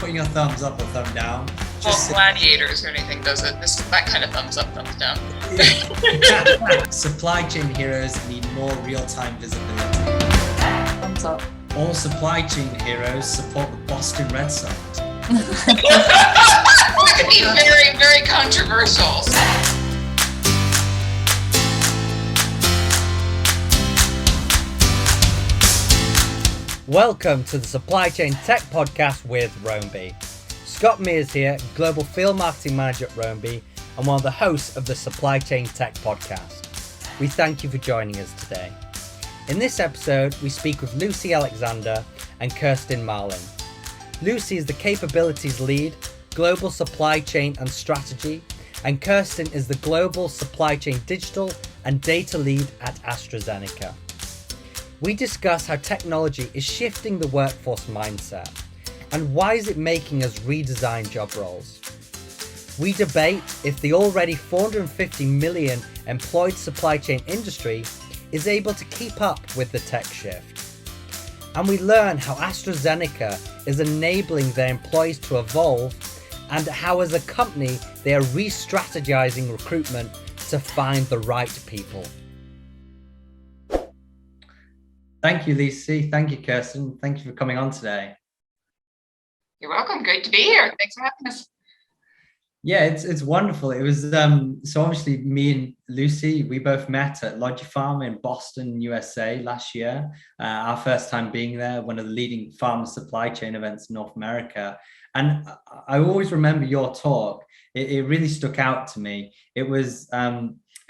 putting your thumbs up or thumb down. Well, gladiators or anything does it. That kind of thumbs up, thumbs down. Supply chain heroes need more real-time visibility. Thumbs up. All supply chain heroes support the Boston Red Sox. That could be very, very controversial. Welcome to the Supply Chain Tech Podcast with Roamby. Scott Mears here, Global Field Marketing Manager at Roamby and one of the hosts of the Supply Chain Tech Podcast. We thank you for joining us today. In this episode, we speak with Lucy Alexander and Kirsten Marlin. Lucy is the Capabilities Lead, Global Supply Chain and Strategy, and Kirsten is the Global Supply Chain Digital and Data Lead at AstraZeneca. We discuss how technology is shifting the workforce mindset and why is it making us redesign job roles. We debate if the already 450 million employed supply chain industry is able to keep up with the tech shift. And we learn how AstraZeneca is enabling their employees to evolve and how as a company they are re-strategizing recruitment to find the right people. Thank you, Lucy. Thank you, Kirsten. Thank you for coming on today. You're welcome. Great to be here. Thanks for having us. Yeah, it's wonderful. It was so obviously me and Lucy, we both met at Logipharma in Boston, USA last year. Our first time being there, one of the leading pharma supply chain events in North America. And I always remember your talk. It really stuck out to me. It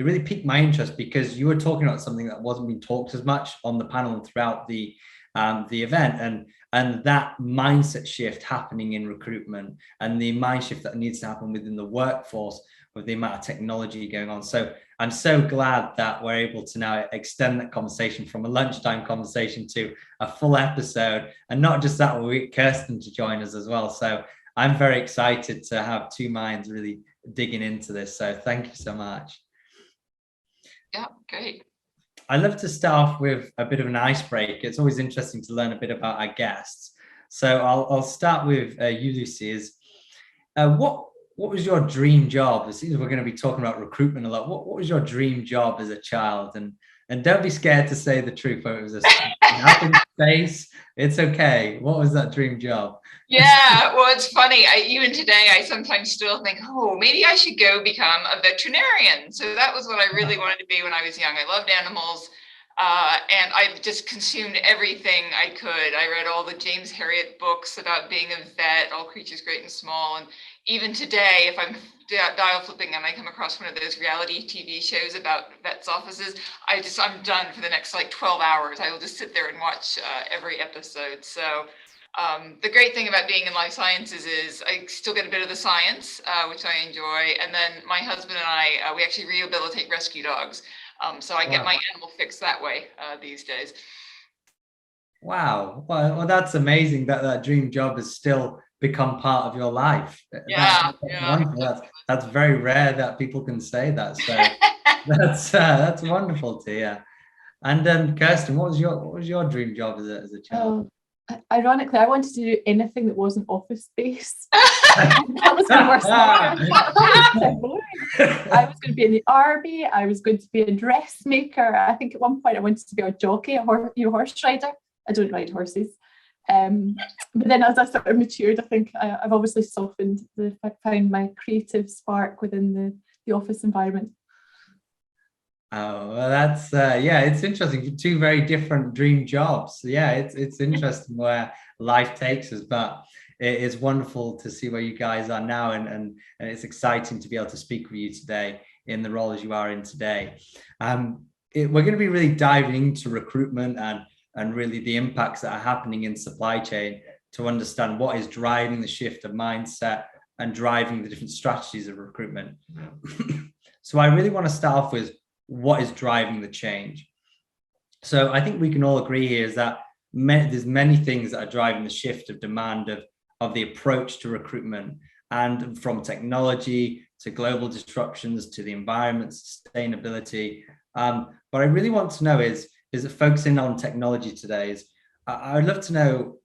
really piqued my interest because you were talking about something that wasn't being talked as much on the panel and throughout the event, and that mindset shift happening in recruitment and the mind shift that needs to happen within the workforce with the amount of technology going on. So I'm so glad that we're able to now extend that conversation from a lunchtime conversation to a full episode, and not just that, we get Kirsten to join us as well. So I'm very excited to have two minds really digging into this. So thank you so much. Yeah, great. I love to start off with a bit of an icebreaker. It's always interesting to learn a bit about our guests. So I'll start with you, Lucy. What was your dream job? It seems we're going to be talking about recruitment a lot. What was your dream job as a child? And don't be scared to say the truth. Whether it was up in space, it's okay. What was that dream job? Yeah, well, it's funny. Even today, I sometimes still think, oh, maybe I should go become a veterinarian. So that was what I really wanted to be when I was young. I loved animals, and I just consumed everything I could. I read all the James Herriot books about being a vet, All Creatures Great and Small. And even today, if I'm dial flipping and I come across one of those reality TV shows about vets' offices, I'm done for the next 12 hours. I will just sit there and watch every episode. So the great thing about being in life sciences is I still get a bit of the science, which I enjoy. And then my husband and I, we actually rehabilitate rescue dogs. So I get my animal fix that way these days. Wow. Well, that's amazing that dream job has still become part of your life. Yeah. That's very rare that people can say that. So that's wonderful to hear. And Kirsten, what was your dream job as a child? Ironically, I wanted to do anything that wasn't office based. That was my worst I was going to be in the army. I was going to be a dressmaker. I think at one point I wanted to be a jockey, a horse rider. I don't ride horses. But then as I sort of matured, I think I've obviously softened. I found my creative spark within the office environment. Oh, well, that's it's interesting. Two very different dream jobs. Yeah, it's interesting where life takes us, but it is wonderful to see where you guys are now, and it's exciting to be able to speak with you today in the role as you are in today. We're going to be really diving into recruitment and really the impacts that are happening in supply chain to understand what is driving the shift of mindset and driving the different strategies of recruitment. So I really want to start off with what is driving the change. So I think we can all agree here is that there's many things that are driving the shift of demand of the approach to recruitment, and from technology to global disruptions to the environment, sustainability. What I really want to know is it focusing on technology today is, I would love to know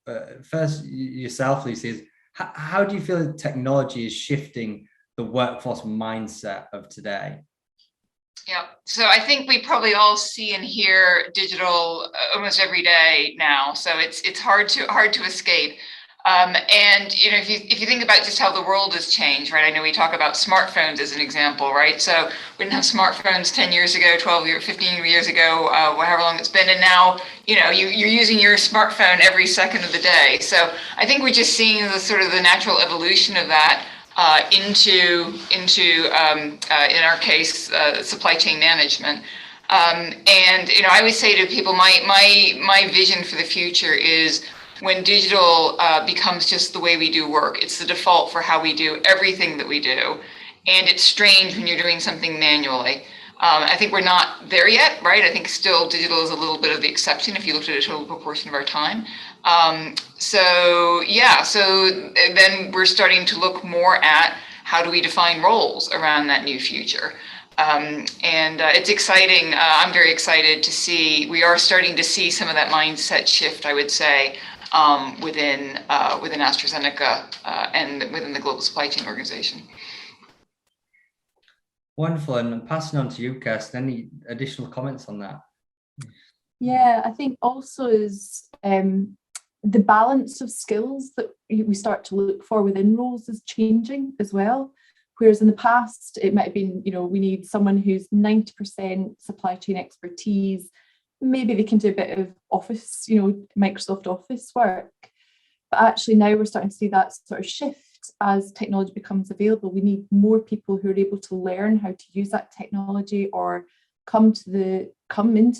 first yourself, Lucy, is How do you feel that technology is shifting the workforce mindset of today? Yeah, so I think we probably all see and hear digital almost every day now. So it's hard to escape. And you know, if you think about just how the world has changed, right? I know we talk about smartphones as an example, right? So we didn't have smartphones 10 years ago, 12 years, 15 years ago, however long it's been, and now you know you're using your smartphone every second of the day. So I think we're just seeing the sort of the natural evolution of that. Into in our case, supply chain management. And you know, I always say to people, my vision for the future is when digital becomes just the way we do work. It's the default for how we do everything that we do, and it's strange when you're doing something manually. I think we're not there yet, right? I think still digital is a little bit of the exception if you looked at a total proportion of our time. So then we're starting to look more at how do we define roles around that new future. And it's exciting. I'm very excited to see, we are starting to see some of that mindset shift, I would say, within AstraZeneca and within the global supply chain organization. Wonderful. And passing on to you, Kirsten, any additional comments on that? Yeah, I think also is the balance of skills that we start to look for within roles is changing as well. Whereas in the past, it might have been, you know, we need someone who's 90% supply chain expertise. Maybe they can do a bit of Office, you know, Microsoft Office work. But actually now we're starting to see that sort of shift as technology becomes available. We need more people who are able to learn how to use that technology or come into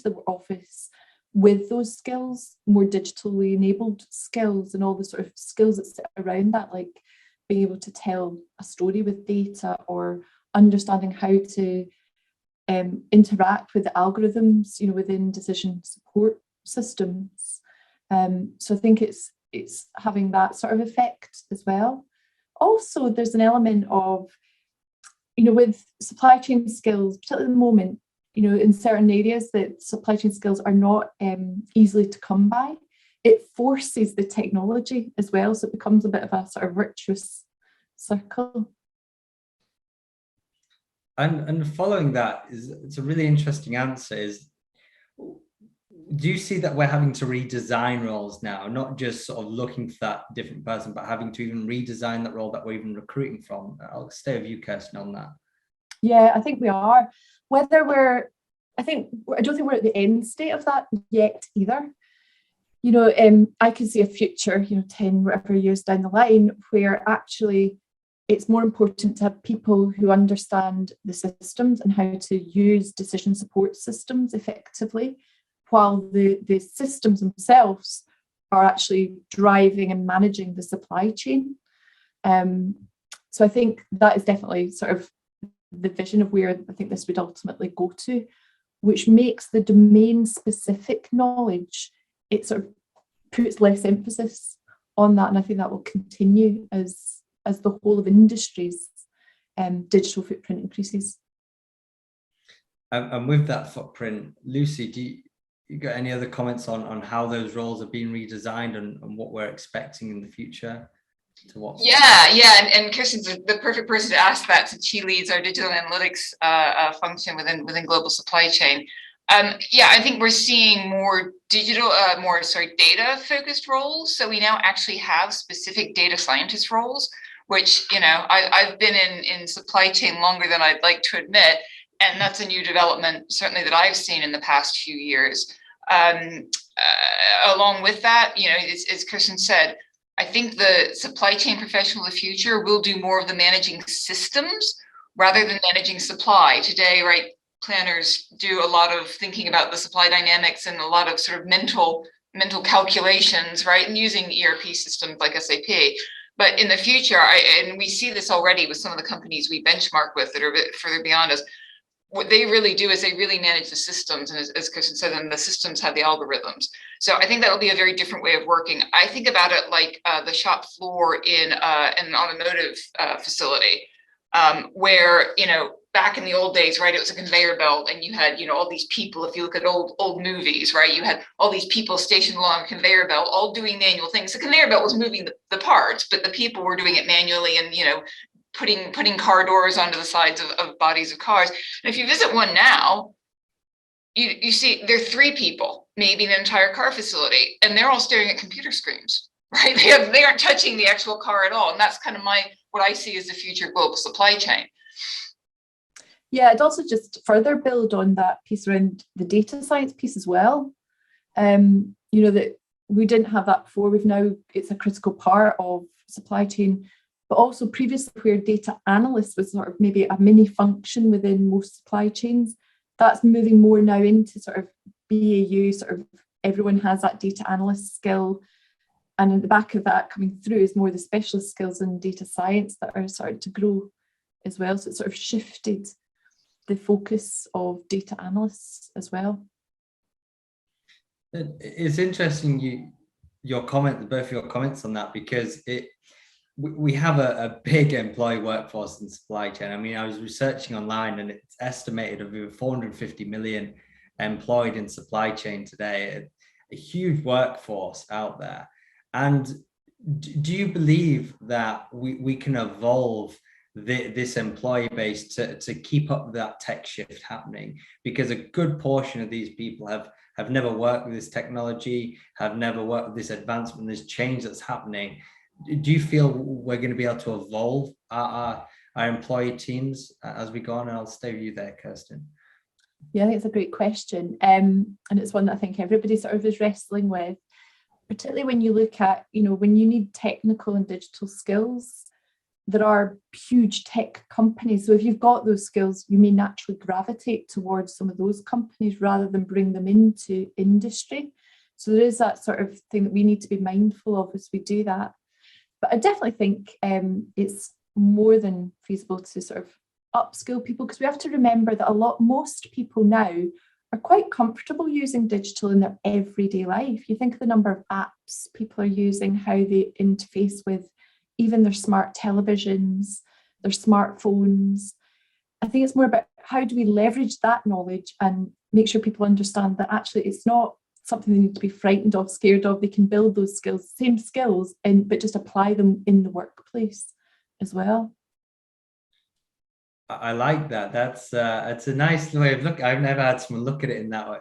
the office with those skills, more digitally enabled skills, and all the sort of skills that sit around that, like being able to tell a story with data or understanding how to interact with the algorithms, you know, within decision support systems. So I think it's having that sort of effect as well. Also, there's an element of, you know, with supply chain skills, particularly at the moment, you know, in certain areas that supply chain skills are not easily to come by, it forces the technology as well. So it becomes a bit of a sort of virtuous circle. And following that it's a really interesting answer is, do you see that we're having to redesign roles now, not just sort of looking for that different person, but having to even redesign that role that we're even recruiting from? I'll stay with you, Kirsten, on that. Yeah, I think we are. I don't think we're at the end state of that yet either. You know, I can see a future, you know, 10 whatever years down the line, where actually it's more important to have people who understand the systems and how to use decision support systems effectively, while the systems themselves are actually driving and managing the supply chain. So I think that is definitely sort of the vision of where I think this would ultimately go to, which makes the domain-specific knowledge, it sort of puts less emphasis on that, and I think that will continue as the whole of industry's digital footprint increases. And with that footprint, Lucy, do you got any other comments on how those roles are being redesigned and what we're expecting in the future? And Kirsten's the perfect person to ask that, since she leads our digital analytics function within global supply chain. I think we're seeing more data focused roles. So we now actually have specific data scientist roles, which, you know, I've been in supply chain longer than I'd like to admit, and that's a new development certainly that I've seen in the past few years. Along with that, you know, as Kirsten said, I think the supply chain professional of the future will do more of the managing systems rather than managing supply. Today, right, planners do a lot of thinking about the supply dynamics and a lot of sort of mental calculations, right, and using ERP systems like SAP. But in the future, and we see this already with some of the companies we benchmark with that are a bit further beyond us, what they really do is they really manage the systems, and as Kirsten said, then the systems have the algorithms. So I think that'll be a very different way of working. I think about it like the shop floor in an automotive facility, where, you know, back in the old days, right, it was a conveyor belt, and you had, all these people. If you look at old movies, right, you had all these people stationed along a conveyor belt, all doing manual things. The conveyor belt was moving the parts, but the people were doing it manually, and putting car doors onto the sides of bodies of cars. And if you visit one now, you see there are 3 people, maybe an entire car facility, and they're all staring at computer screens, right? They aren't touching the actual car at all. And that's kind of what I see as the future global supply chain. Yeah, I'd also just further build on that piece around the data science piece as well. That we didn't have that before. It's a critical part of supply chain, but also previously where data analyst was sort of maybe a mini function within most supply chains, that's moving more now into sort of BAU, sort of everyone has that data analyst skill. And in the back of that coming through is more the specialist skills in data science that are starting to grow as well. So it sort of shifted the focus of data analysts as well. It's interesting both of your comments on that, because we have a big employee workforce in supply chain. I mean, I was researching online, and it's estimated of over 450 million employed in supply chain today, a huge workforce out there. And do you believe that we can evolve this employee base to keep up with that tech shift happening? Because a good portion of these people have never worked with this technology, have never worked with this advancement, this change that's happening. Do you feel we're going to be able to evolve our employee teams as we go on? And I'll stay with you there, Kirsten. Yeah, I think it's a great question. And it's one that I think everybody sort of is wrestling with, particularly when you look at, when you need technical and digital skills, there are huge tech companies. So if you've got those skills, you may naturally gravitate towards some of those companies rather than bring them into industry. So there is that sort of thing that we need to be mindful of as we do that. But I definitely think it's more than feasible to sort of upskill people, because we have to remember that most people now are quite comfortable using digital in their everyday life. You think of the number of apps people are using, how they interface with even their smart televisions, their smartphones. I think it's more about how do we leverage that knowledge and make sure people understand that actually it's not something they need to be frightened of, scared of. They can build those skills, same skills, but just apply them in the workplace as well. I like that. That's it's a nice way of looking. I've never had someone look at it in that way,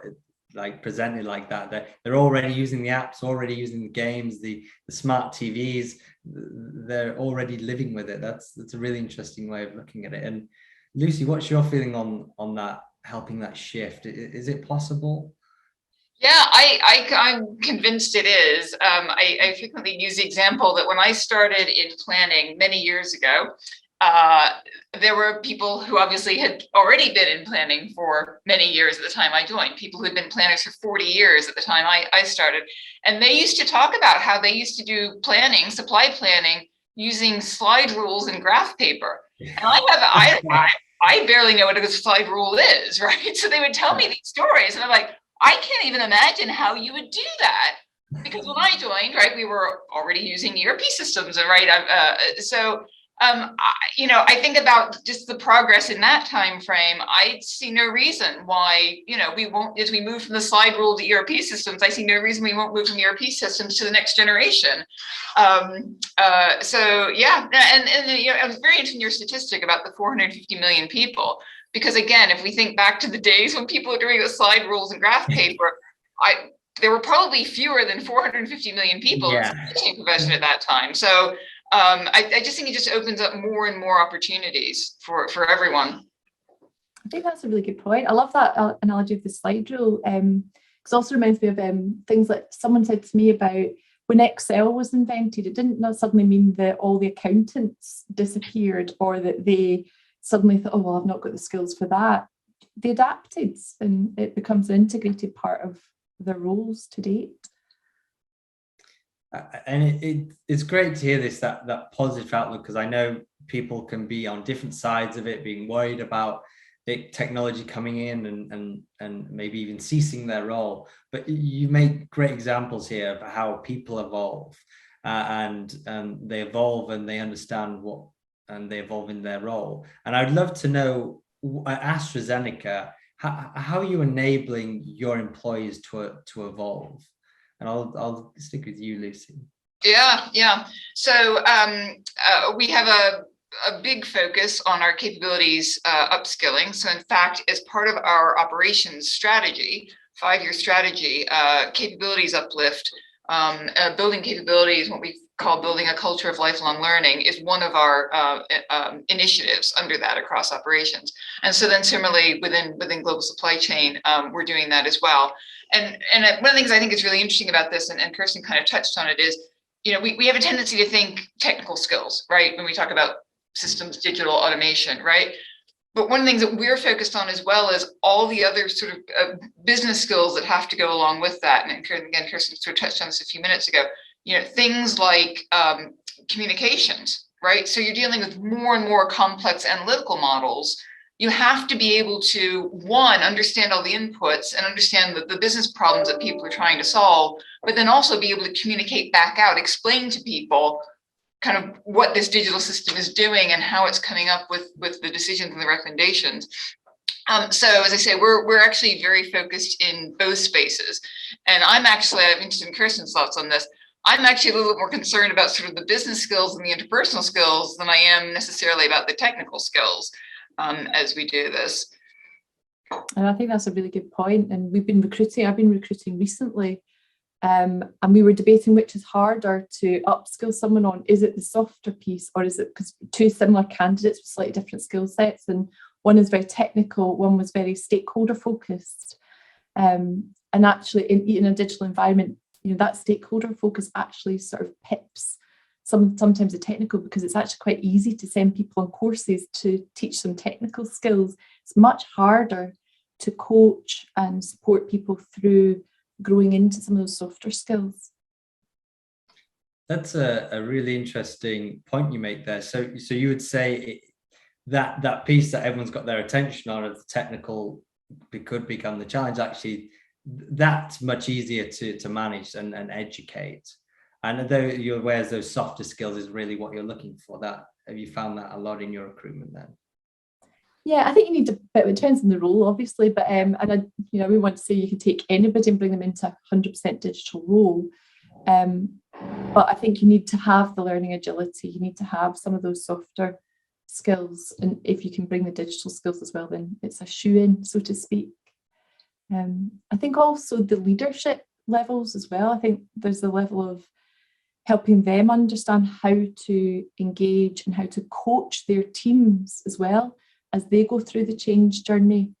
like presented like that. They're already using the apps, already using the games, the smart TVs. They're already living with it. That's a really interesting way of looking at it. And Lucy, what's your feeling on that, helping that shift? Is it possible? Yeah, I'm convinced it is. I frequently use the example that when I started in planning many years ago, there were people who obviously had already been in planning for many years at the time I joined, people who had been planners for 40 years at the time I started. And they used to talk about how they used to do planning, supply planning, using slide rules and graph paper. And I barely know what a slide rule is, right? So they would tell me these stories, and I'm like, I can't even imagine how you would do that. Because when I joined, right, we were already using ERP systems, right? I think about just the progress in that time frame. I see no reason why, we won't, as we move from the slide rule to ERP systems, I see no reason we won't move from ERP systems to the next generation. So yeah, and I was very interested in your statistic about the 450 million people. Because again, if we think back to the days when people were doing the slide rules and graph paper, there were probably fewer than 450 million people in the supply chain profession at that time. So I just think it just opens up more and more opportunities for everyone. I think that's a really good point. I love that analogy of the slide rule, because it also reminds me of things like someone said to me about when Excel was invented. It didn't suddenly mean that all the accountants disappeared or that they suddenly thought, oh, well, I've not got the skills for that. They adapted, and it becomes an integrated part of their roles to date. And it's great to hear this, that positive outlook, because I know people can be on different sides of it, being worried about the technology coming in and maybe even ceasing their role. But you make great examples here of how people evolve, and they evolve and they understand and they evolve in their role. And I'd love to know at AstraZeneca, how are you enabling your employees to evolve? And I'll stick with you, Lucy. Yeah. So we have a big focus on our capabilities upskilling. So in fact, as part of our operations strategy, 5-year strategy, capabilities uplift, building capabilities, what we call building a culture of lifelong learning, is one of our initiatives under that across operations. And so then similarly within global supply chain, we're doing that as well. And one of the things I think is really interesting about this, and Kirsten kind of touched on it, is, you know, we have a tendency to think technical skills, right? When we talk about systems, digital automation, right? But one of the things that we're focused on as well is all the other sort of business skills that have to go along with that. And again, Kirsten sort of touched on this a few minutes ago, you know, things like communications, right? So you're dealing with more and more complex analytical models. You have to be able to, one, understand all the inputs and understand the business problems that people are trying to solve, but then also be able to communicate back out, explain to people kind of what this digital system is doing and how it's coming up with the decisions and the recommendations. So as I say, we're actually very focused in both spaces. And I'm interested in Kirsten's thoughts on this. I'm actually a little bit more concerned about sort of the business skills and the interpersonal skills than I am necessarily about the technical skills as we do this. And I think that's a really good point. And I've been recruiting recently. And we were debating which is harder to upskill someone on. Is it the softer piece, or is it, because two similar candidates with slightly different skill sets, and one is very technical, one was very stakeholder focused. And actually in a digital environment, you know, that stakeholder focus actually sort of pips sometimes the technical, because it's actually quite easy to send people on courses to teach them technical skills. It's much harder to coach and support people through growing into some of those softer skills. That's a really interesting point you make there. So you would say that piece that everyone's got their attention on, of the technical, it could become the challenge. Actually, that's much easier to manage and educate. And though you're aware those softer skills is really what you're looking for. That, have you found that a lot in your recruitment then? Yeah, I think you need to, but it depends on the role, obviously. But we want to say you can take anybody and bring them into a 100% digital role. But I think you need to have the learning agility. You need to have some of those softer skills, and if you can bring the digital skills as well, then it's a shoe-in, so to speak. I think also the leadership levels as well. I think there's a level of helping them understand how to engage and how to coach their teams as well as they go through the change journey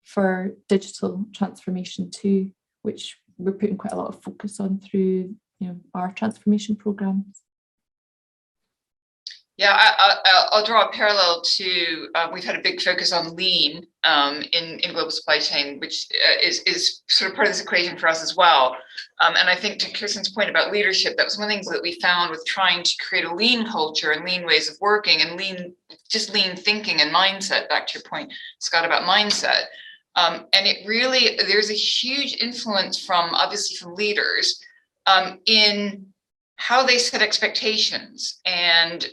for digital transformation too, which we're putting quite a lot of focus on through, you know, our transformation programs. Yeah, I'll draw a parallel to, we've had a big focus on lean in global supply chain, which is sort of part of this equation for us as well. And I think to Kirsten's point about leadership, that was one of the things that we found with trying to create a lean culture and lean ways of working and lean thinking and mindset, back to your point, Scott, about mindset. And it really, there's a huge influence obviously from leaders in how they set expectations and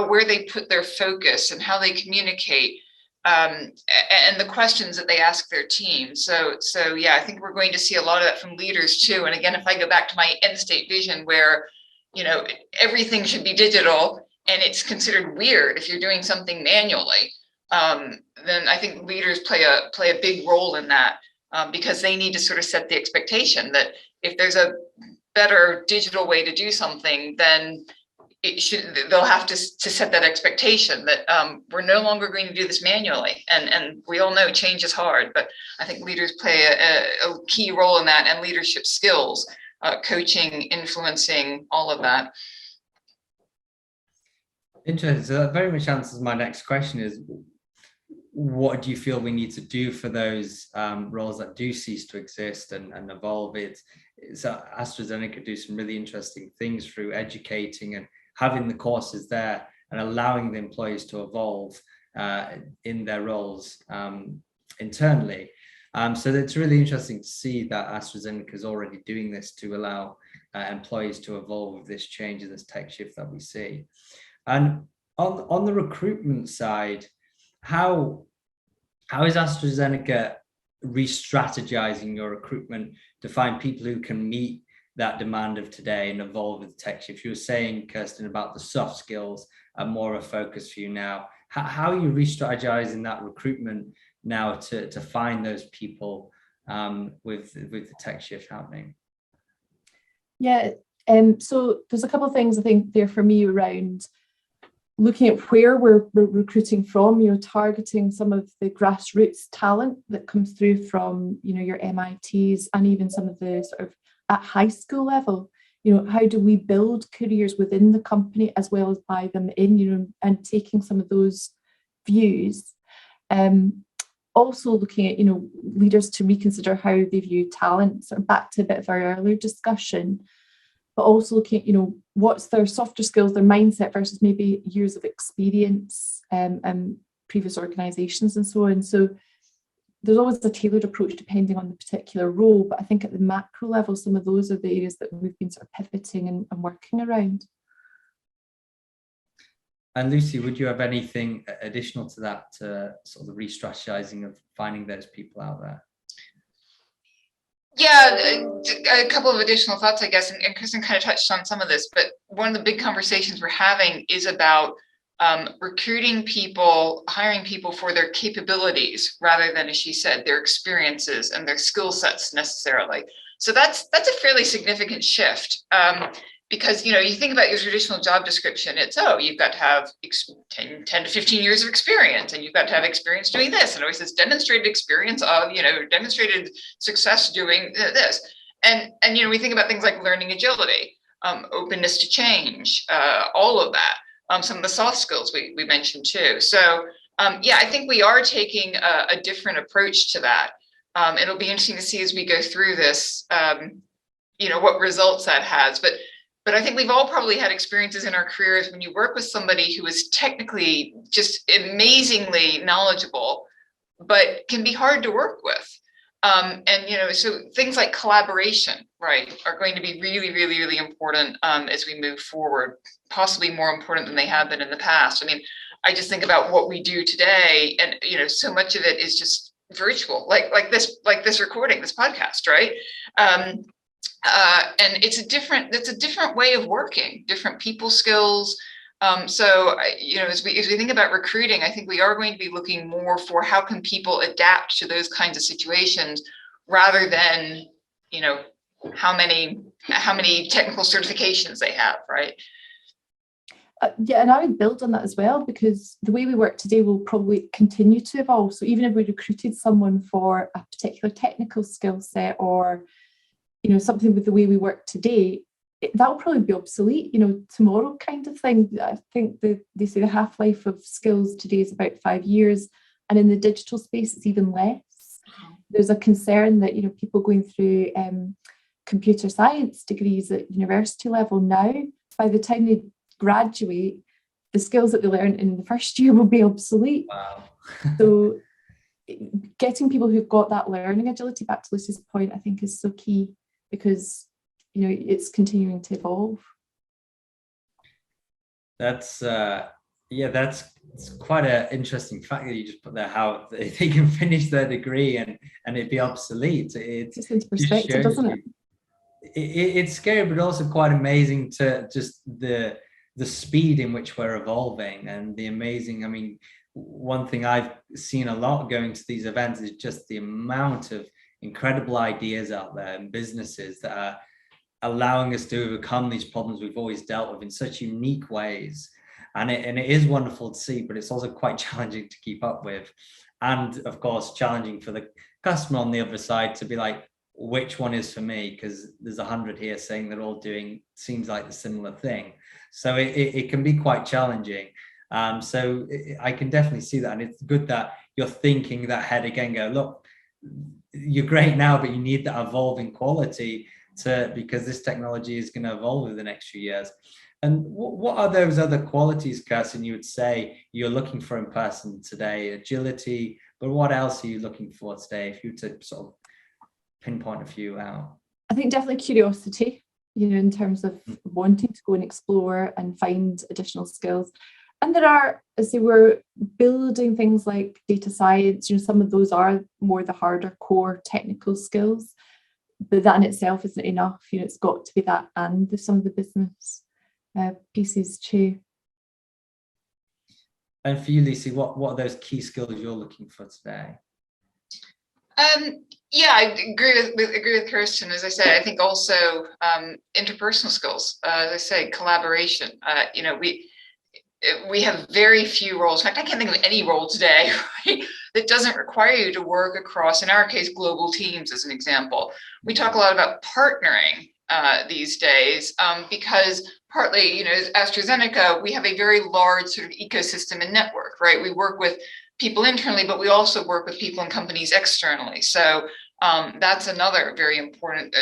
where they put their focus and how they communicate and the questions that they ask their team. So yeah, I think we're going to see a lot of that from leaders too. And again, if I go back to my end state vision where, you know, everything should be digital and it's considered weird if you're doing something manually, then I think leaders play a big role in that because they need to sort of set the expectation that if there's a better digital way to do something, then they'll have to set that expectation that we're no longer going to do this manually. And we all know change is hard, but I think leaders play a key role in that, and leadership skills, coaching, influencing, all of that. Interesting. So that very much answers my next question is, what do you feel we need to do for those roles that do cease to exist and evolve? So AstraZeneca do some really interesting things through educating and having the courses there and allowing the employees to evolve in their roles internally. So it's really interesting to see that AstraZeneca is already doing this to allow employees to evolve with this change and this tech shift that we see. And on the recruitment side, how how is AstraZeneca re-strategizing your recruitment to find people who can meet that demand of today and evolve with tech shift? You were saying, Kirsten, about the soft skills are more of a focus for you now. How are you re-strategizing that recruitment now to find those people with the tech shift happening? Yeah, so there's a couple of things I think there for me around looking at where we're recruiting from, targeting some of the grassroots talent that comes through from, your MITs and even some of the sort of at high school level. How do we build careers within the company as well as buy them in, and taking some of those views. Also looking at, leaders to reconsider how they view talent, sort of back to a bit of our earlier discussion, but also looking at, what's their softer skills, their mindset versus maybe years of experience and previous organizations and so on. So there's always a tailored approach depending on the particular role, but I think at the macro level, some of those are the areas that we've been sort of pivoting and working around. And Lucy, would you have anything additional to that, sort of the re-strategizing of finding those people out there? Yeah, a couple of additional thoughts, I guess, and Kirsten kind of touched on some of this, but one of the big conversations we're having is about recruiting people, hiring people for their capabilities rather than, as she said, their experiences and their skill sets necessarily. So that's a fairly significant shift. Because, you think about your traditional job description, it's, you've got to have 10 to 15 years of experience, and you've got to have experience doing this. And always this demonstrated experience of, demonstrated success doing this. And we think about things like learning agility, openness to change, all of that. Some of the soft skills we mentioned too. So, I think we are taking a different approach to that. It'll be interesting to see as we go through this, what results that has. But I think we've all probably had experiences in our careers when you work with somebody who is technically just amazingly knowledgeable, but can be hard to work with. So things like collaboration, right, are going to be really, really, really important as we move forward, possibly more important than they have been in the past. I mean, I just think about what we do today, and so much of it is just virtual, like this recording, this podcast, right? And it's a different way of working, different people skills. So as we think about recruiting, I think we are going to be looking more for how can people adapt to those kinds of situations rather than, how many technical certifications they have, right? And I would build on that as well, because the way we work today will probably continue to evolve. So even if we recruited someone for a particular technical skill set or something with the way we work today, that will probably be obsolete, tomorrow kind of thing. I think they say the half-life of skills today is about 5 years, and in the digital space, it's even less. There's a concern that, people going through computer science degrees at university level now, by the time they graduate, the skills that they learn in the first year will be obsolete. Wow. So getting people who've got that learning agility, back to Lucy's point, I think is so key, because it's continuing to evolve. That's quite an interesting fact that you just put there, how they can finish their degree and it be obsolete. It's just into perspective, doesn't it? It's scary, but also quite amazing to just the speed in which we're evolving, and the amazing, I mean, one thing I've seen a lot going to these events is just the amount of incredible ideas out there and businesses that are allowing us to overcome these problems we've always dealt with in such unique ways. And it is wonderful to see, but it's also quite challenging to keep up with. And of course, challenging for the customer on the other side to be like, which one is for me? Because there's 100 here saying they're all doing, seems like the similar thing. So it can be quite challenging. So I can definitely see that. And it's good that you're thinking that head again, go, look, you're great now, but you need that evolving quality because this technology is going to evolve over the next few years. And what are those other qualities, Kirsten, you would say you're looking for in person today? Agility, but what else are you looking for today, if you were to sort of pinpoint a few out? I think definitely curiosity, in terms of wanting to go and explore and find additional skills. And there are, as they were building things like data science, some of those are more the harder core technical skills, but that in itself isn't enough. It's got to be that and some of the business pieces too. And for you, Lucy, what are those key skills you're looking for today? Yeah, I agree with Kirsten. As I said, I think also interpersonal skills. As I say, collaboration. We have very few roles. In fact, I can't think of any role today, right, that doesn't require you to work across, in our case, global teams, as an example. We talk a lot about partnering these days because partly, as AstraZeneca, we have a very large sort of ecosystem and network, right? We work with people internally, but we also work with people and companies externally. So that's another very important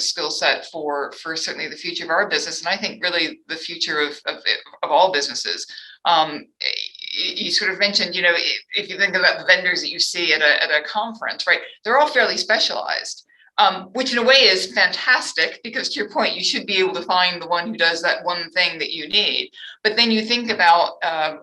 skill set for certainly the future of our business, and I think really the future of all businesses. You sort of mentioned, if you think about the vendors that you see at a conference, right, they're all fairly specialized, which in a way is fantastic because, to your point, you should be able to find the one who does that one thing that you need. But then you think about,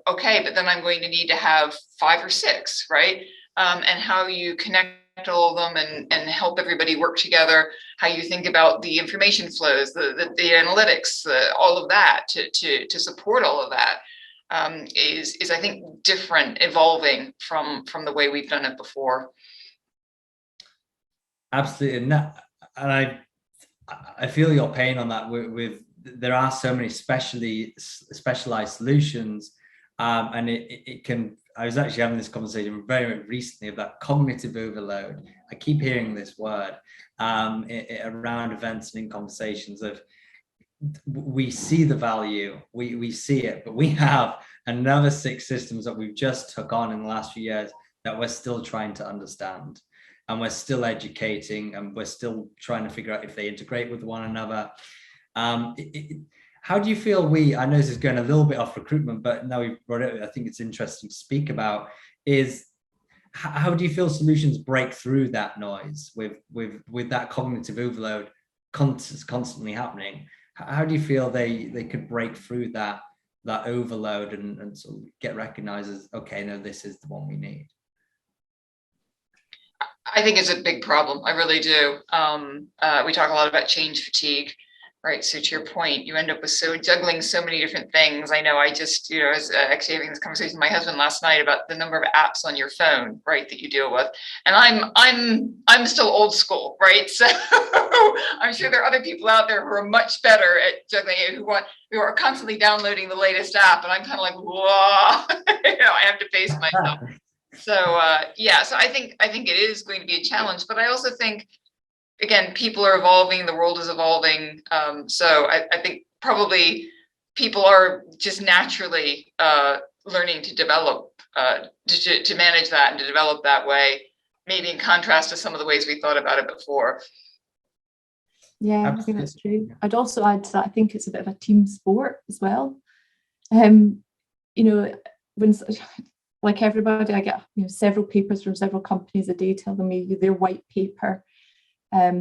okay, but then I'm going to need to have 5 or 6, right? And how you connect all of them and help everybody work together, how you think about the information flows, the analytics, all of that to support all of that is I think different, evolving from the way we've done it before. Absolutely, and I feel your pain on that. With there are so many specialized solutions, and it can. I was actually having this conversation very recently about cognitive overload. I keep hearing this word around events and in conversations of we see the value, we see it, but we have another 6 systems that we've just took on in the last few years that we're still trying to understand. And we're still educating, and we're still trying to figure out if they integrate with one another. How do you feel I know this is going a little bit off recruitment, but now we've brought it, I think it's interesting to speak about, is how do you feel solutions break through that noise with that cognitive overload constantly happening? How do you feel they could break through that overload and sort of get recognized as, okay, no, this is the one we need? I think it's a big problem. I really do. We talk a lot about change fatigue, right? So to your point, you end up with juggling so many different things. I know I just, I was actually having this conversation with my husband last night about the number of apps on your phone, right, that you deal with. And I'm still old school, right? So I'm sure there are other people out there who are much better at juggling it, who are constantly downloading the latest app. And I'm kind of like, whoa, I have to pace myself. So so I think it is going to be a challenge, but I also think, again, people are evolving, the world is evolving. So I think probably people are just naturally learning to develop, to manage that and to develop that way, maybe in contrast to some of the ways we thought about it before. Yeah, absolutely. I think that's true. I'd also add to that, I think it's a bit of a team sport as well. When like everybody, I get several papers from several companies a day telling me their white paper. But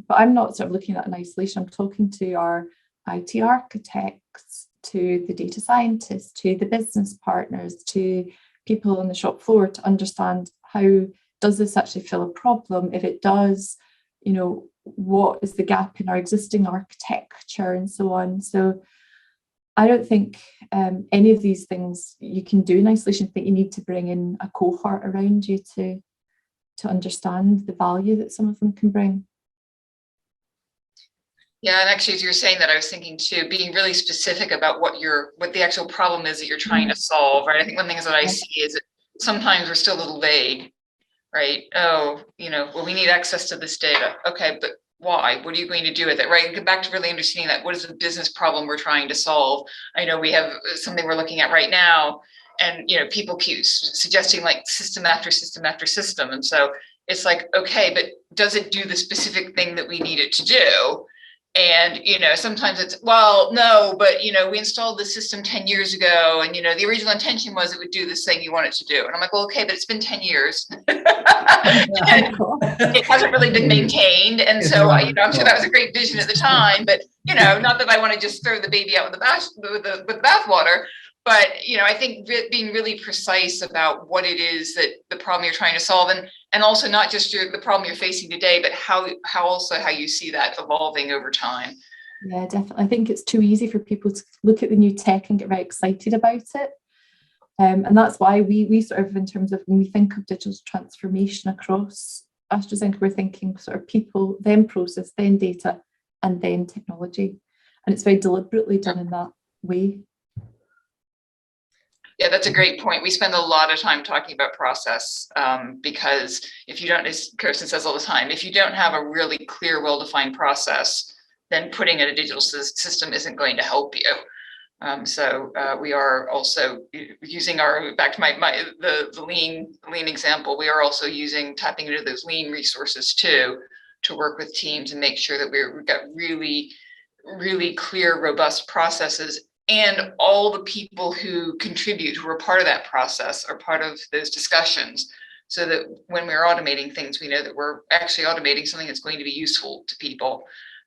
I'm not sort of looking at it in isolation. I'm talking to our IT architects, to the data scientists, to the business partners, to people on the shop floor to understand, how does this actually fill a problem? If it does, what is the gap in our existing architecture and so on. So I don't think any of these things you can do in isolation. I think you need to bring in a cohort around you to understand the value that some of them can bring. Yeah, and actually, as you're saying that, I was thinking too, being really specific about what the actual problem is that you're trying to solve, right? I think one thing that I see is that sometimes we're still a little vague, right? Oh, well, we need access to this data. Okay, but why? What are you going to do with it, right? And get back to really understanding that. What is the business problem we're trying to solve? I know we have something we're looking at right now, and people keep suggesting like system after system after system, and so it's like, okay, but does it do the specific thing that we need it to do? And sometimes it's, well, no, but we installed the system 10 years ago, and the original intention was it would do this thing you want it to do. And I'm like, well, okay, but it's been 10 years. It hasn't really been maintained, and so I'm sure that was a great vision at the time, but not that I want to just throw the baby out with the bathwater, but I think being really precise about what it is that the problem you're trying to solve, and also not just the problem you're facing today, but how you see that evolving over time. Yeah, definitely. I think it's too easy for people to look at the new tech and get very excited about it. And that's why we sort of, in terms of when we think of digital transformation across AstraZeneca, we're thinking sort of people, then process, then data, and then technology. And it's very deliberately done in that way. Yeah, that's a great point. We spend a lot of time talking about process because if you don't, as Kirsten says all the time, if you don't have a really clear, well-defined process, then putting in a digital system isn't going to help you. So we are also using back to the lean example, we are also tapping into those lean resources too, to work with teams and make sure that we've got really, really clear, robust processes, and all the people who contribute, who are part of that process, are part of those discussions, so that when we're automating things, we know that we're actually automating something that's going to be useful to people.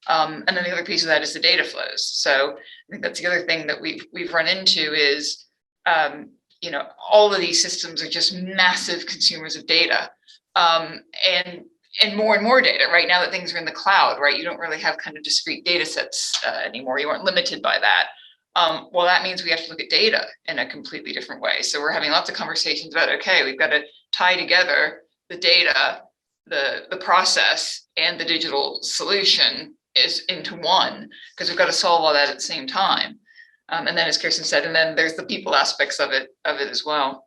And then the other piece of that is the data flows. So I think that's the other thing that we've run into is, all of these systems are just massive consumers of data, and more data. Right now that things are in the cloud, right? You don't really have kind of discrete data sets anymore. You aren't limited by that. Well, that means we have to look at data in a completely different way. So we're having lots of conversations about, okay, we've got to tie together the data, the process, and the digital solution is into one, because we've got to solve all that at the same time. And then, as Kirsten said, and then there's the people aspects of it as well.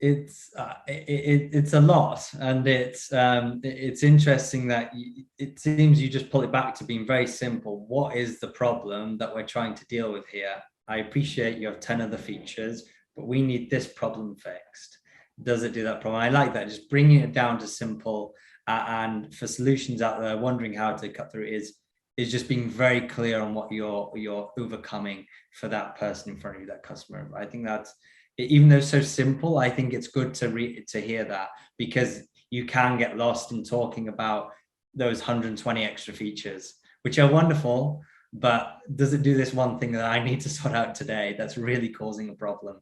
It's a lot, and it's interesting that it seems you just pull it back to being very simple. What is the problem that we're trying to deal with here? I appreciate you have 10 other features, but we need this problem fixed. Does it do that problem? I like that, just bringing it down to simple. And for solutions out there wondering how to cut through is just being very clear on what you're overcoming for that person in front of you, that customer. I think that's, even though it's so simple, I think it's good to hear that, because you can get lost in talking about those 120 extra features, which are wonderful, but does it do this one thing that I need to sort out today that's really causing a problem?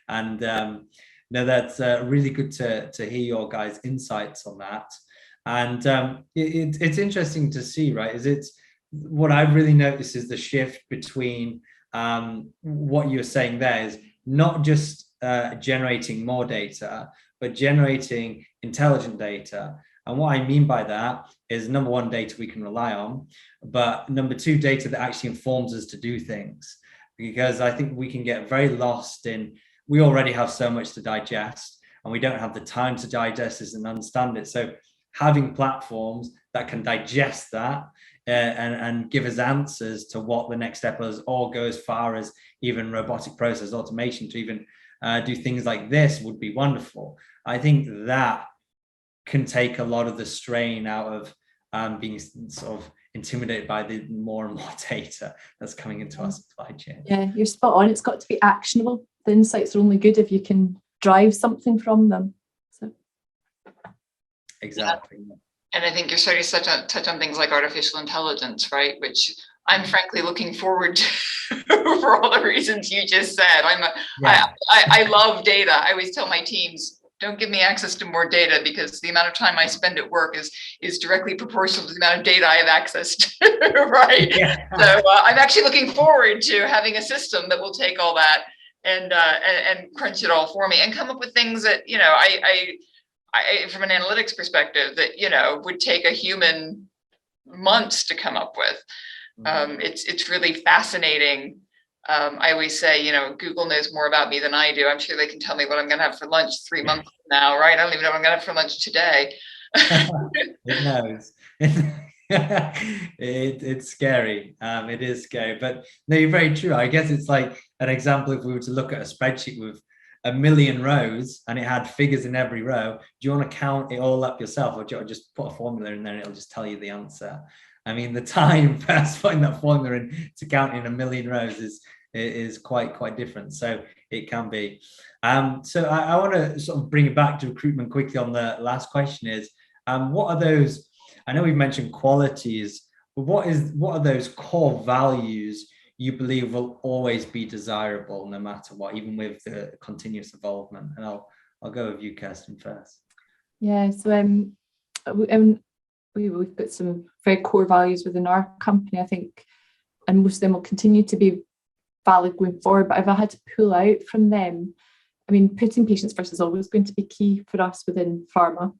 And no, that's really good to hear your guys' insights on that. And it's interesting to see, right? What I've really noticed is the shift between what you're saying there is not just generating more data, but generating intelligent data. And what I mean by that is, number one, data we can rely on, but number two, data that actually informs us to do things. Because I think we can get very lost in, we already have so much to digest, and we don't have the time to digest this and understand it. So having platforms that can digest that and give us answers to what the next step is, or go as far as even robotic process automation to even do things like this, would be wonderful. I think that can take a lot of the strain out of being sort of intimidated by the more and more data that's coming into our supply chain. Yeah, you're spot on. It's got to be actionable. The insights are only good if you can drive something from them. So. Exactly. Yeah. And I think you're starting to touch on things like artificial intelligence, right? Which I'm frankly looking forward to for all the reasons you just said. I love data. I always tell my teams, don't give me access to more data, because the amount of time I spend at work is directly proportional to the amount of data I have access to, right? Yeah. So I'm actually looking forward to having a system that will take all that and crunch it all for me and come up with things that, I from an analytics perspective, that, would take a human months to come up with. It's really fascinating. I always say, Google knows more about me than I do. I'm sure they can tell me what I'm going to have for lunch 3 months from now, right? I don't even know what I'm going to have for lunch today. It knows. It's scary. It is scary, but no, you're very true. I guess it's like an example. If we were to look at a spreadsheet with 1 million rows and it had figures in every row, do you want to count it all up yourself, or do you want to just put a formula in there and it'll just tell you the answer? I mean, the time for putting that formula in to count in 1 million rows is quite different. So it can be. So I want to sort of bring it back to recruitment quickly on the last question is, what are those, I know we've mentioned qualities, but what are those core values you believe will always be desirable no matter what, even with the continuous involvement? And I'll go with you, Kirsten, first. Yeah, so we've got some very core values within our company, I think, and most of them will continue to be valid going forward. But if I had to pull out from them, I mean, putting patients first is always going to be key for us within pharma.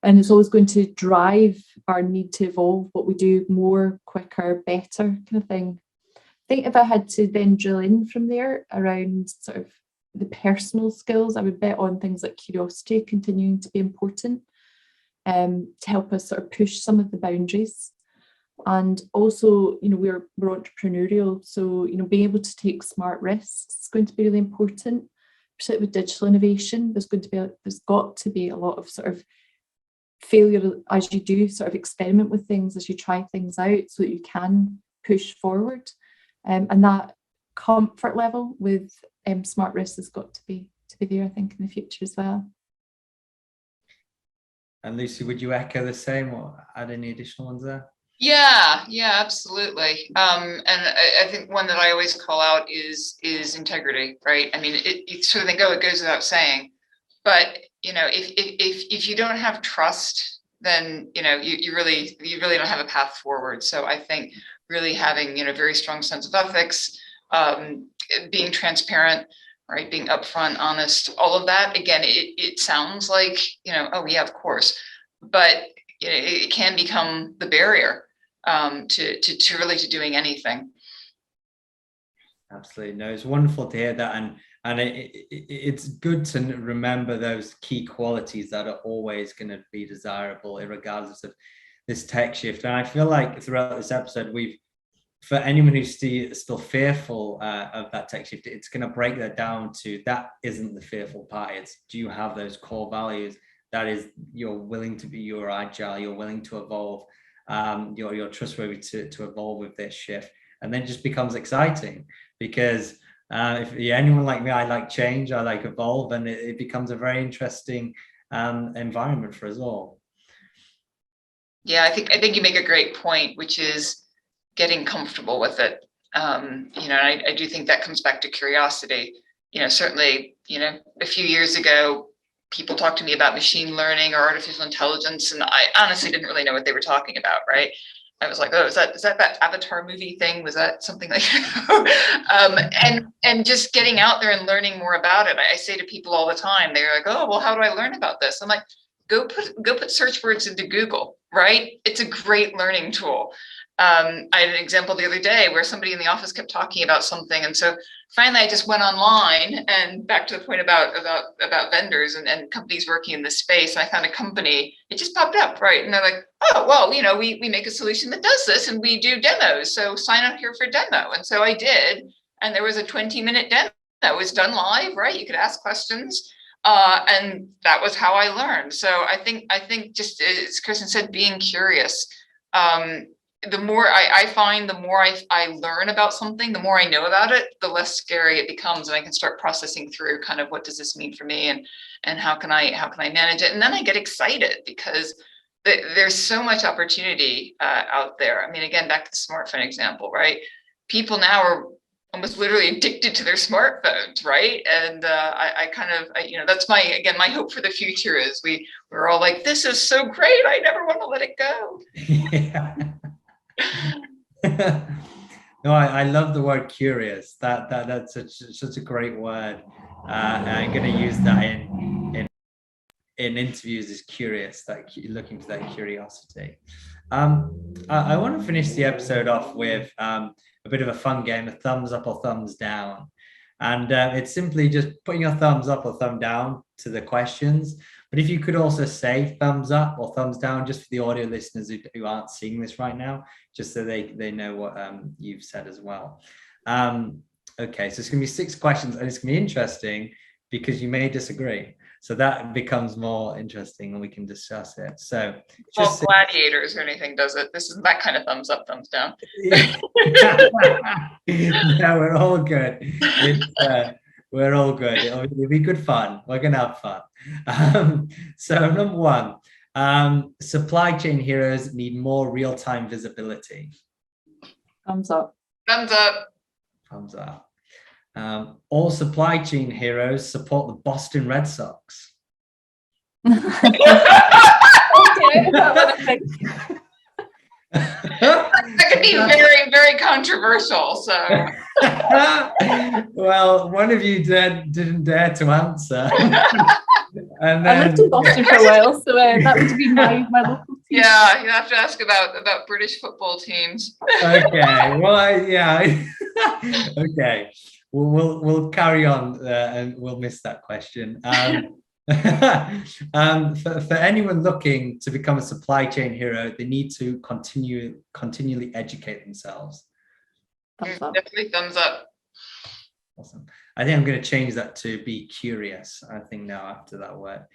And it's always going to drive our need to evolve what we do more, quicker, better kind of thing. I think if I had to then drill in from there around sort of the personal skills, I would bet on things like curiosity continuing to be important to help us sort of push some of the boundaries. And also, we're entrepreneurial, so being able to take smart risks is going to be really important, particularly with digital innovation. There's got to be a lot of sort of failure as you do sort of experiment with things, as you try things out, so that you can push forward. And that comfort level with smart risks has got to be there, I think, in the future as well. And Lucy, would you echo the same or add any additional ones there? Yeah, absolutely. And I think one that I always call out is integrity, right? I mean, you sort of think, oh, it goes without saying, but if you don't have trust, then you really don't have a path forward. So I think really having very strong sense of ethics, being transparent, right, being upfront, honest, all of that. Again, it sounds like oh yeah, of course, but it can become the barrier to really doing anything. Absolutely. No, it's wonderful to hear that, and it's good to remember those key qualities that are always going to be desirable regardless of this tech shift. And I feel like throughout this episode, for anyone who's still fearful of that tech shift, it's going to break that down to that isn't the fearful part. It's, do you have those core values? That is, you're willing to be, you're agile, you're willing to evolve, you're trustworthy to evolve with this shift. And then it just becomes exciting, because if you're anyone like me, I like change, I like evolve, and it becomes a very interesting environment for us all. Yeah, I think you make a great point, which is getting comfortable with it. I do think that comes back to curiosity. Certainly, a few years ago, people talked to me about machine learning or artificial intelligence, and I honestly didn't really know what they were talking about, right? I was like, oh, is that Avatar movie thing? Was that something like, and just getting out there and learning more about it. I say to people all the time, they're like, oh, well, how do I learn about this? I'm like, go put search words into Google, right? It's a great learning tool. I had an example the other day where somebody in the office kept talking about something. And so finally I just went online, and back to the point about vendors and companies working in this space. And I found a company, it just popped up, right? And they're like, oh, well, we make a solution that does this, and we do demos. So sign up here for a demo. And so I did. And there was a 20-minute demo that was done live, right? You could ask questions. And that was how I learned. So I think just as Kirsten said, being curious, the more I find, the more I learn about something, the more I know about it, the less scary it becomes, and I can start processing through kind of what does this mean for me, and how can I manage it, and then I get excited because there's so much opportunity out there. I mean, again, back to the smartphone example, right? People now are almost literally addicted to their smartphones, right? And that's my hope for the future is we're all like, this is so great, I never want to let it go. Yeah. No, I love the word curious. That's such a great word. I'm going to use that in interviews, is curious, that looking for that curiosity. I want to finish the episode off with a bit of a fun game, a thumbs up or thumbs down. And it's simply just putting your thumbs up or thumb down to the questions. But if you could also say thumbs up or thumbs down, just for the audio listeners who aren't seeing this right now, just so they know what you've said as well. Okay, so it's going to be 6 questions, and it's going to be interesting because you may disagree. So that becomes more interesting, and we can discuss it. So just gladiators or anything does it. This isn't that kind of thumbs up, thumbs down. No, we're all good. We're all good. It'll be good fun. We're going to have fun. So number 1, supply chain heroes need more real-time visibility. Thumbs up. Thumbs up. Thumbs up. All supply chain heroes support the Boston Red Sox. That could be very, very controversial. So, well, one of you didn't dare to answer. And I then, lived in Boston for a while, so that would be my local team. yeah, you have to ask about British football teams. Okay. Well, yeah. Okay. We'll carry on and we'll miss that question. For anyone looking to become a supply chain hero, they need to continually educate themselves. Thumbs up. Definitely thumbs up. Awesome. I think I'm going to change that to be curious. I think now after that word.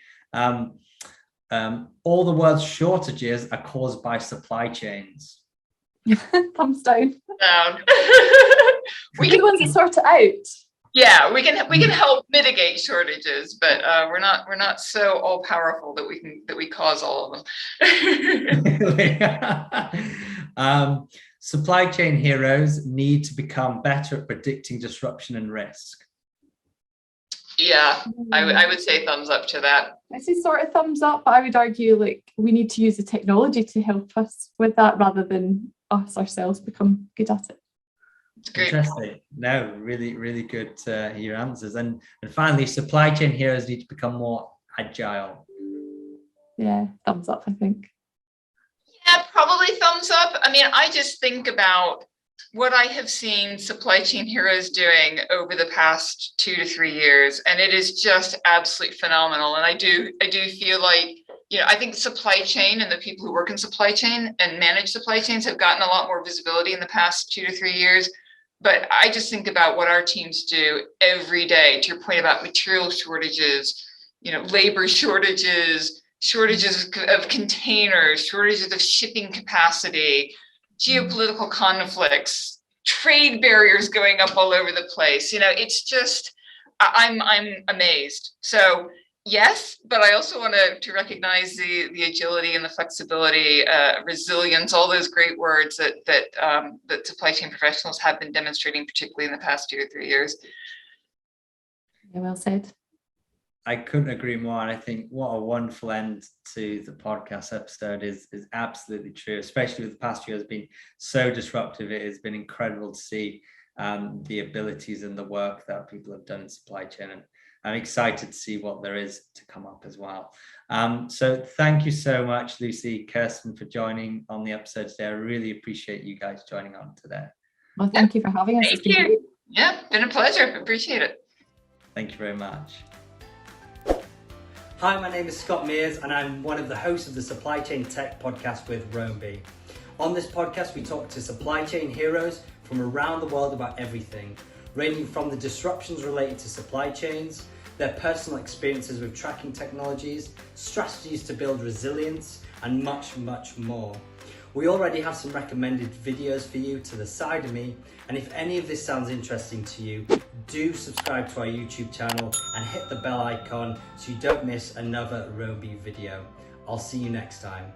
All the world's shortages are caused by supply chains. Thumbs down. Down. We're the ones that sort it out. Yeah, we can help mitigate shortages, but we're not so all powerful that we cause all of them. Supply chain heroes need to become better at predicting disruption and risk. Yeah, I would say thumbs up to that. I say sort of thumbs up, but I would argue like we need to use the technology to help us with that rather than us ourselves become good at it. It's great. Interesting. No, really, really good to hear your answers. And finally, supply chain heroes need to become more agile. Yeah, thumbs up, I think. Yeah, probably thumbs up. I mean, I just think about what I have seen supply chain heroes doing over the past 2 to 3 years, and it is just absolutely phenomenal. And I do feel like, I think supply chain and the people who work in supply chain and manage supply chains have gotten a lot more visibility in the past 2 to 3 years. But I just think about what our teams do every day, to your point about material shortages, labor shortages of containers, shortages of shipping capacity, geopolitical conflicts, trade barriers going up all over the place. It's just, I'm amazed. So yes, but I also want to recognize the agility and the flexibility, resilience, all those great words that supply chain professionals have been demonstrating, particularly in the past 2 or 3 years. Yeah, well said. I couldn't agree more. And I think what a wonderful end to the podcast episode is absolutely true, especially with the past year has been so disruptive. It has been incredible to see the abilities and the work that people have done in supply chain. And I'm excited to see what there is to come up as well. So thank you so much, Lucy, Kirsten, for joining on the episode today. I really appreciate you guys joining on today. Well, thank you for having us. Thank you. Yeah, been a pleasure. Appreciate it. Thank you very much. Hi, my name is Scott Mears and I'm one of the hosts of the Supply Chain Tech podcast with Roamby. On this podcast, we talk to supply chain heroes from around the world about everything, ranging from the disruptions related to supply chains, their personal experiences with tracking technologies, strategies to build resilience, and much, much more. We already have some recommended videos for you to the side of me, and if any of this sounds interesting to you, do subscribe to our YouTube channel and hit the bell icon so you don't miss another Roamby video. I'll see you next time.